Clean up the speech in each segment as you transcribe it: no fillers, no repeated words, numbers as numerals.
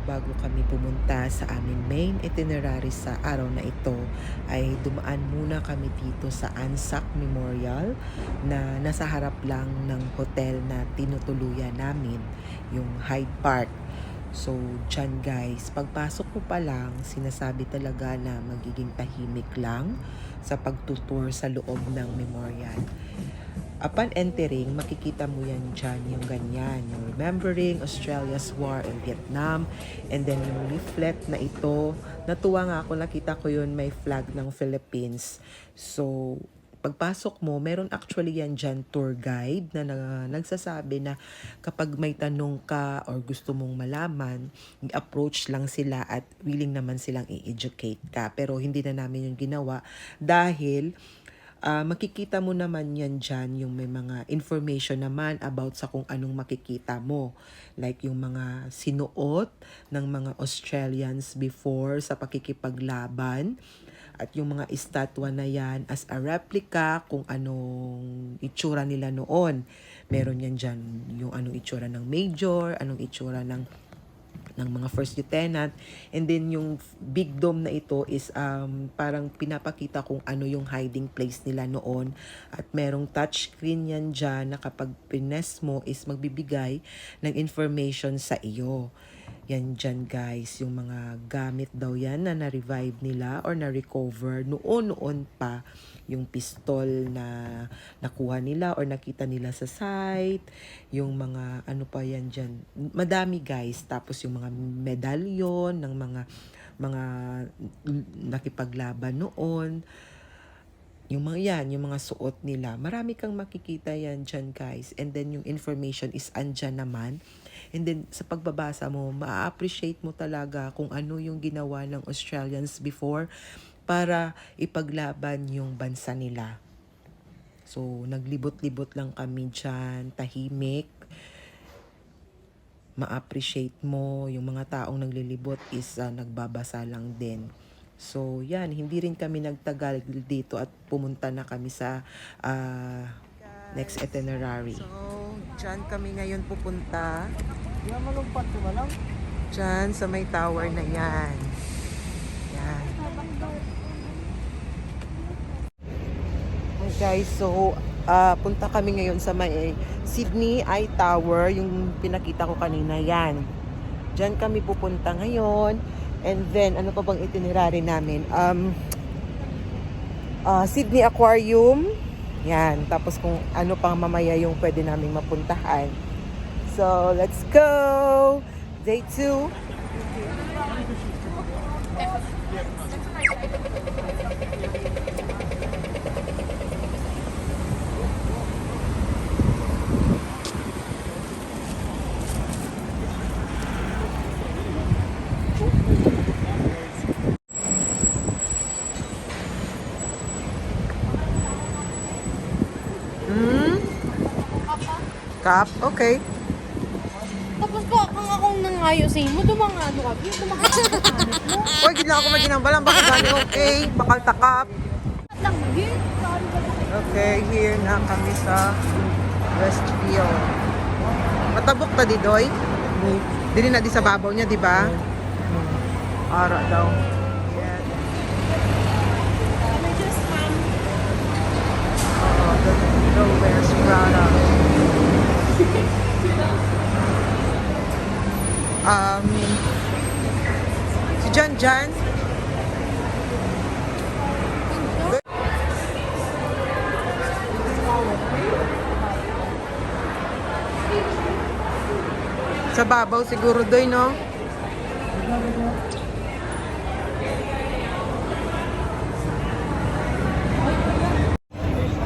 bago kami pumunta sa aming main itinerary sa araw na ito, ay dumaan muna kami dito sa Anzac Memorial na nasa harap lang ng hotel na tinutuluyan namin, yung Hyde Park. So, dyan guys, pagpasok ko pa lang, sinasabi talaga na magiging tahimik lang sa pagtutour sa loob ng memorial. Upon entering, makikita mo yan dyan, yung ganyan, yung remembering Australia's war in Vietnam, and then yung leaflet na ito, natuwa nga ako, nakita ko yun, may flag ng Philippines. So, pagpasok mo, meron actually yan dyan tour guide na, nagsasabi na kapag may tanong ka or gusto mong malaman, approach lang sila at willing naman silang i-educate ka. Pero hindi na namin yung ginawa dahil makikita mo naman yan dyan, yung may mga information naman about sa kung anong makikita mo. Like yung mga sinuot ng mga Australians before sa pakikipaglaban. At yung mga estatwa na yan as a replica kung anong itsura nila noon. Meron yan dyan yung anong itsura ng major, anong itsura ng mga first lieutenant, and then yung big dome na ito is parang pinapakita kung ano yung hiding place nila noon, at merong touchscreen yan dyan na kapag pines mo is magbibigay ng information sa iyo. Yan dyan guys, yung mga gamit daw yan na na-revive nila or na-recover noon pa, yung pistol na nakuha nila or nakita nila sa site, yung mga ano pa yan dyan, madami guys. Tapos yung mga medalyon ng mga nakipaglaban noon, yung mga yan, yung mga suot nila, marami kang makikita yan dyan guys. And then yung information is andyan naman. And then sa pagbabasa mo, ma-appreciate mo talaga kung ano yung ginawa ng Australians before para ipaglaban yung bansa nila. So, naglibot-libot lang kami dyan, tahimik. Ma-appreciate mo, yung mga taong naglilibot is nagbabasa lang din. So, yan, hindi rin kami nagtagal dito at pumunta na kami sa next itinerary. So, dyan kami ngayon pupunta. Dyan sa may tower na yan. Yan. Guys, so punta kami ngayon sa may Sydney Eye Tower, yung pinakita ko kanina yan. Diyan kami pupunta ngayon. And then, ano pa bang itinerary namin? Sydney Aquarium. Yan. Tapos kung ano pang mamaya yung pwede namin mapuntahan. So, let's go! Day 2. Cup? Okay. Tapos po, kung akong nangayosin mo, dumangano ka. Uy, gila ako maginambalan. Baka gani okay. Bakal takap. Okay, here na kami sa Westfield. Matabok ta di doy. Dili na di sa babaw niya, di ba? Ara daw. Yes. Oh, the West Prada. Si Jan. Sa babaw siguro doy, no?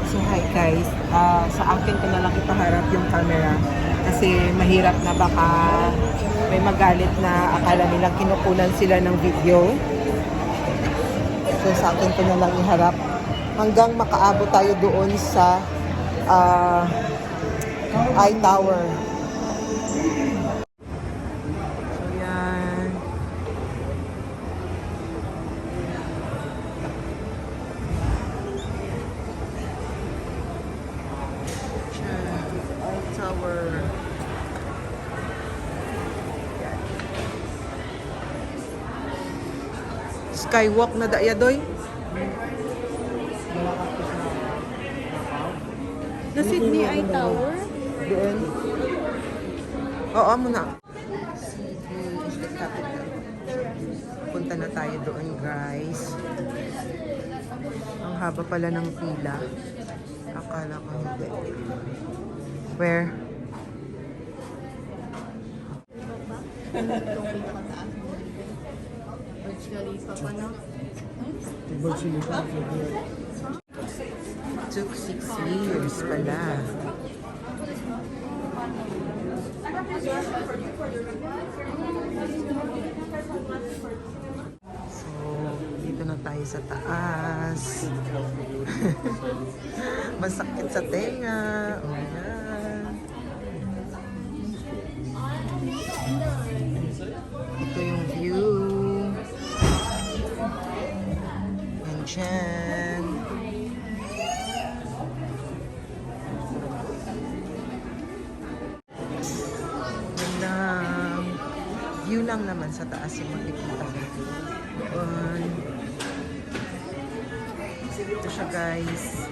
So hi guys, sa akin ko na lang ipaharap yung camera kasi mahirap na baka may magalit na akala nilang kinukunan sila ng video. So sa akin ko na lang iharap hanggang makaabot tayo doon sa Eye Tower. So yan. Eye Tower. skywalk na daya doy. The Sydney Eye Tower? Doon. Oo, muna. Sydney is the capital. Punta na tayo doon, guys. Ang haba pala ng pila. Akala ko hindi. Where? Burj Khalifa pa, no? Took 6 years pala. So, dito na tayo sa taas. Masakit sa tenga. Oh, yan. Ito yung view. And dyan. View lang naman sa taas yung makikita ko. Ito siya, guys.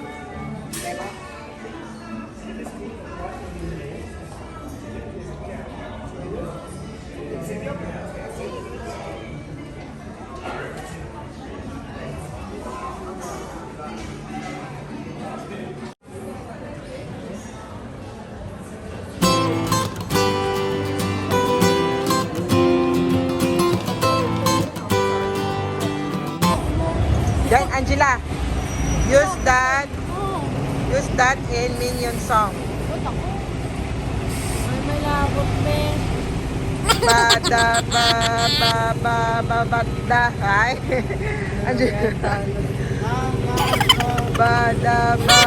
Yan, Angela. Use that. Use that in Minion song. Ba't ako? Ay, may labot, be. Bada ba ba ba ba ba da. Ay. Angela. Bada ba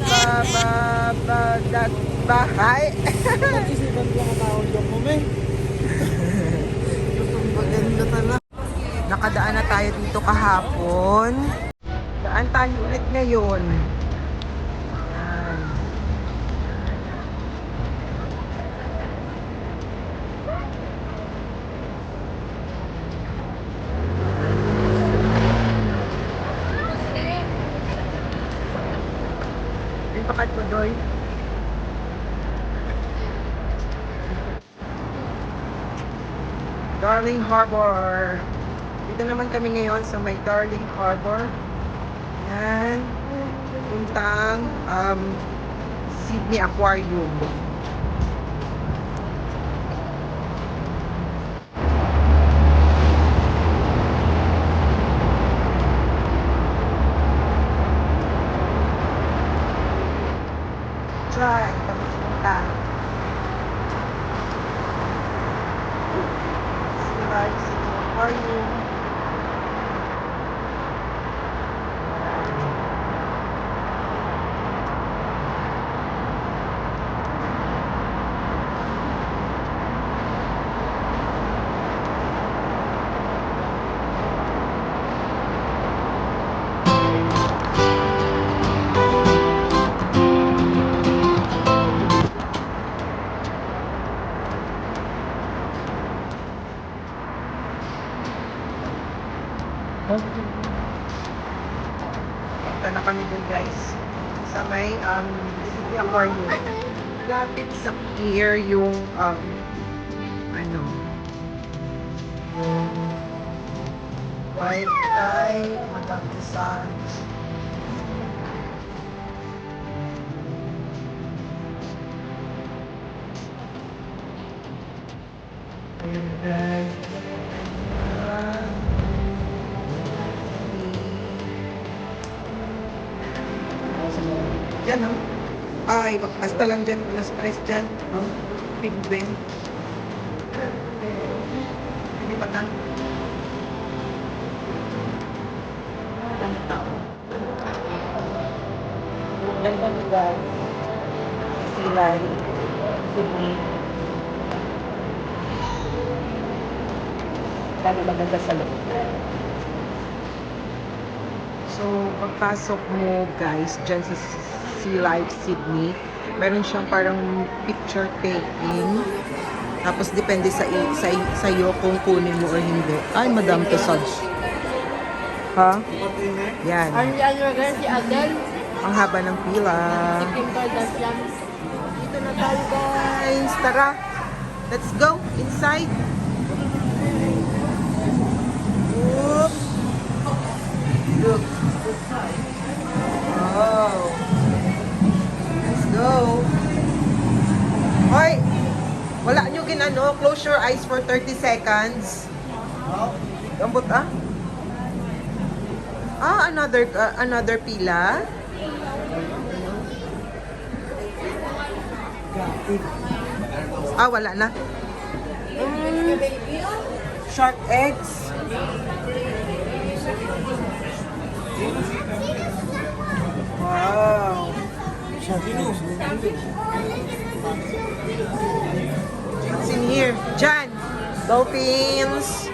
ba ba ba da ba. Ay. Nag-isipan ko ang tawag yung moment. Maganda talaga. Nakadaan na tayo dito kahapon. Daan tayo ulit ngayon. Ayan. Yung pakat mo, Doy. Darling Harbor. Dito naman kami ngayon sa may Darling Harbor. Yan. Puntang Sydney Aquarium. Try. Kami pumunta. Sydney Aquarium. Punta na kami dun, guys. Sa may Sydney Aquarium. Lapit sa pier yung ano, yung Wi-Fi, Madame Tussauds. Ayun, guys. Yan, no? Ay, basta lang dyan. Alas 3 dyan. No? Big Ben. Hindi pa na. Ang tao. Ganda lugar. Silay. Sydney. Lalo maganda sa loob. So, pagpasok mo, guys, dyan sa Sea Life Sydney, meron siyang parang picture taking. Tapos, depende sa iyo kung kunin mo or hindi. Ay, Madame Tussauds. Ha? Yan. Ang yan si Adele, Ang haba ng pila. si Kim Kardashian. Dito na tayo guys. Tara. Let's go inside. Oops. Look. Wow. Let's go. Hoy. Wala nyo ginano. Close your eyes for 30 seconds. Ambot ah. Another pila. Wala na. Shark eggs. Wow. What's in here? Jan. Dolphins.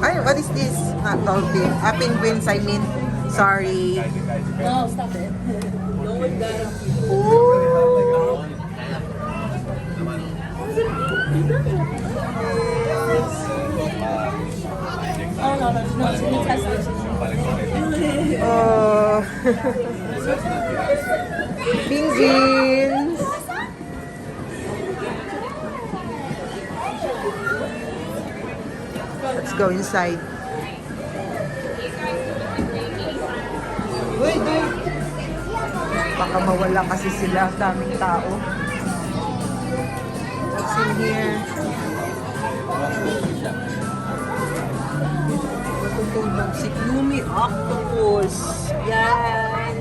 Ay, what is this? Not dolphin. Penguins, I mean. Sorry. No, stop it. No one got a Oh, no, she needs testing. Oh. Penguins. Let's go inside. Wait. Baka mawala kasi sila. Daming tao. What's in here? Matutulog si Gloomy Octopus. Yan.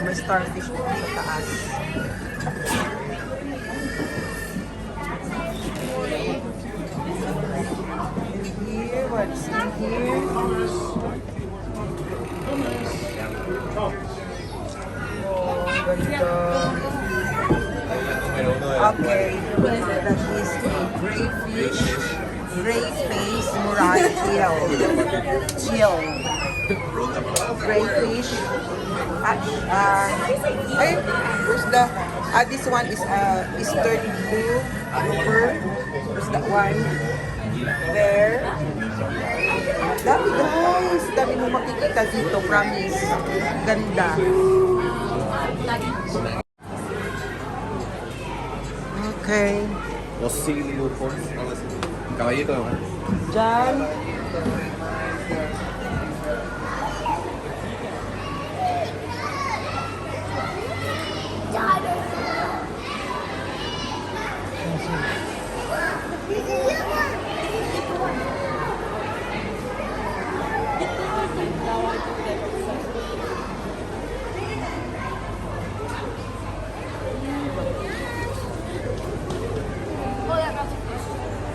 May starfish dito sa taas. Here, what's in here? Oh, ganda. Okay, that is a crayfish, gray face, murad, chill. Crayfish. Where's the? This one is Eastern blue grouper. Where's that one? There. Dami guys, dami mo makikita dito, promise. Ganda. Okay. Los silupos. Caballito. Diyan.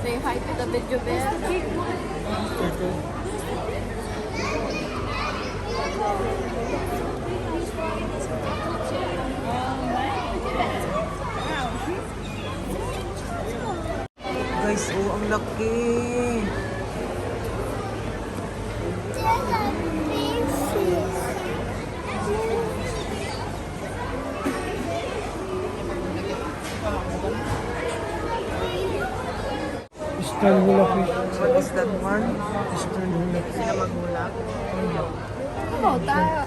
Say hi to the video bear. Guys, ang laki. Eastern Hula Fish. What is that one? Eastern Hula Fish. Sila maghulak. Oh, tayo.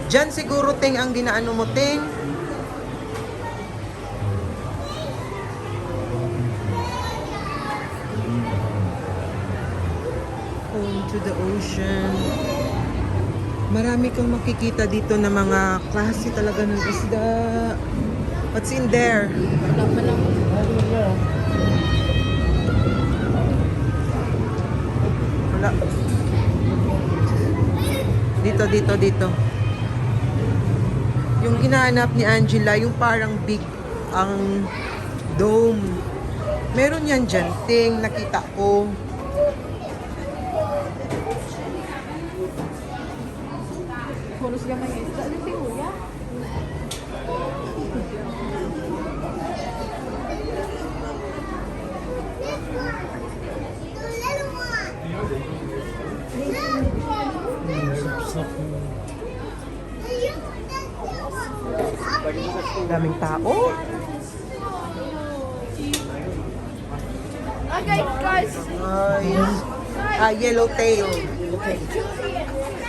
Diyan siguro ting ang dinaano mo ting. Home to the ocean. Marami kang makikita dito na mga klase talaga ng isda. What's in there? Wala. Dito. Yung hinahanap ni Angela, yung parang big ang dome. Meron yan dyan, ting, nakita ko. Puros gamay yung isda. Ano yung kuya? Daming tao. Okay, guys. Yellowtail.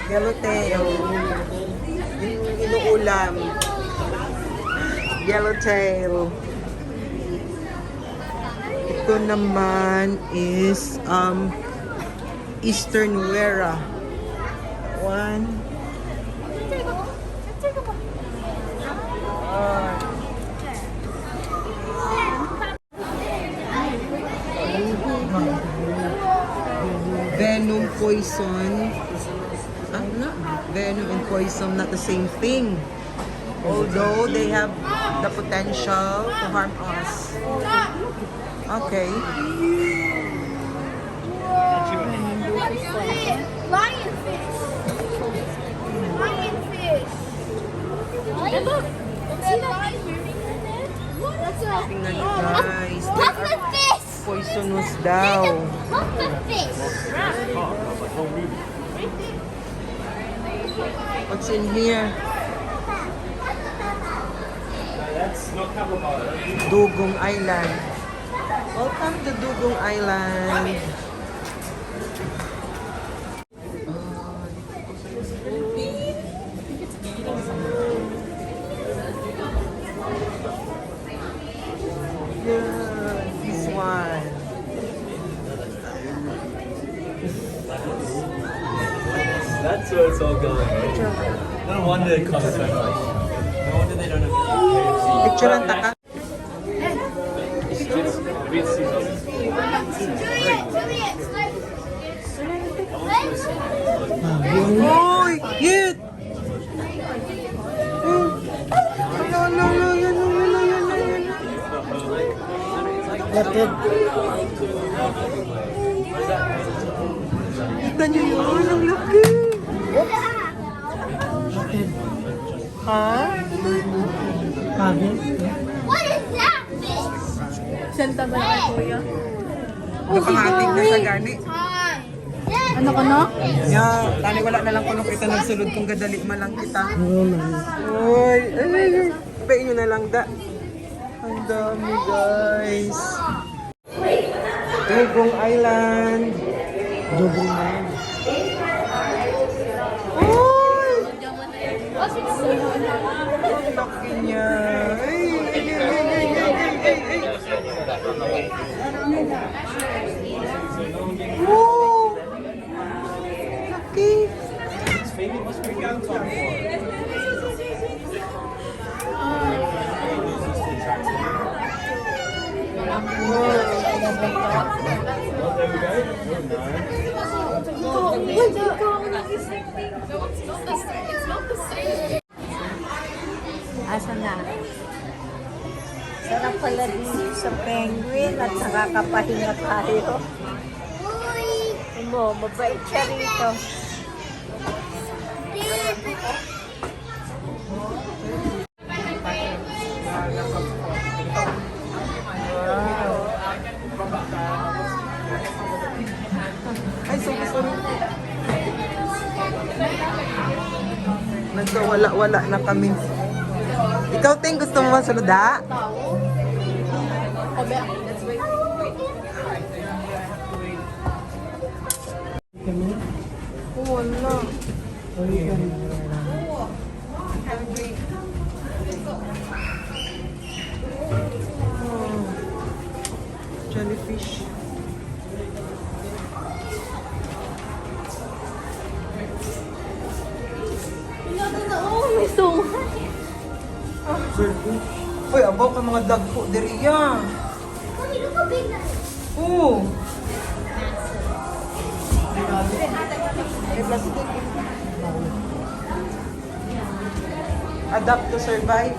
Yellowtail. Yung inuulam. Yellowtail. Ito naman is Eastern Wera. One. Venom, poison. No. Venom and poison, not the same thing. Although they have the potential to harm us. Okay. Lionfish. Lionfish. And look, see the lion wearing her head? That's a Tingnan nyo, guys. They are pufferfish. poisonous daw. Pufferfish. What's in here? Dugong Island. Welcome to Dugong Island. Yeah, this one. That's where it's all going. No wonder it costs so much. No wonder they don't have Picture ang taka. Uy! Yit! Lapid. Kita niyo yun, ang laki! Lapid. Ha? Pagi. What is that fish? Senta ba na kuya? Nakahating na sa gani. Ano ka na? Yeah, tani wala na lang kuno kita nagsulod kung gadali man lang kita. Oo man. Uy! Ay! Bayin nyo na lang da. Ang dami guys. Dugong Island. Dugong na. Uy! Ang laki niya. Ay! Woo! Laki! Asa na? Sarap pala din sa penguin at nakakapahinga tayo. Mo, mabait siya rito. Ay, sorry. Nagkawala-wala na kami. Ikaw, Ting, gusto mo masaluda? Kami. Wala. Ay, kami. Jellyfish. Oh, may sunga. Uy, abaw ka mga dagko diri ya. Oo. Adapt to survive.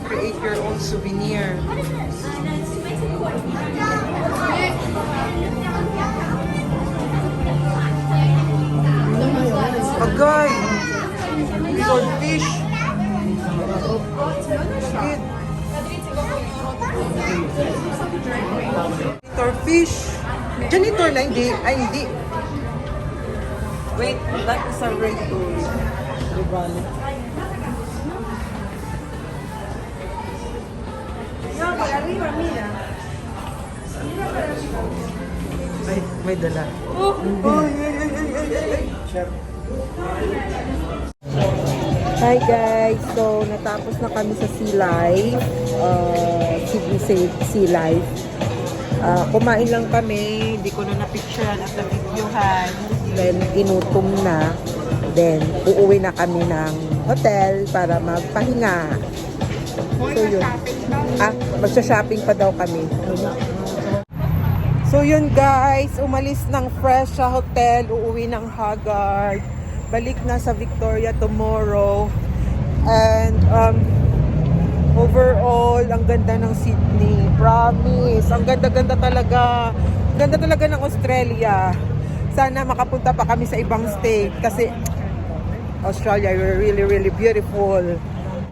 Create your own souvenir. fish. Janitor na, hindi. Ay, hindi. Wait, that is a regular. Di bali. May dala. Hi guys! So, natapos na kami sa Sea Life. Sydney Sea Life. Kumain lang kami. Hindi ko na na-picturean at na-videohan. Then, inutom na. Then, uuwi na kami ng hotel para magpahinga. So, yun. Magsha-shopping pa daw kami. So yun guys, umalis ng fresh sa hotel, uuwi ng Haggard. Balik na sa Victoria tomorrow. And overall, ang ganda ng Sydney. Promise, ang ganda-ganda talaga. Ganda talaga ng Australia. Sana makapunta pa kami sa ibang state kasi Australia, really, really beautiful.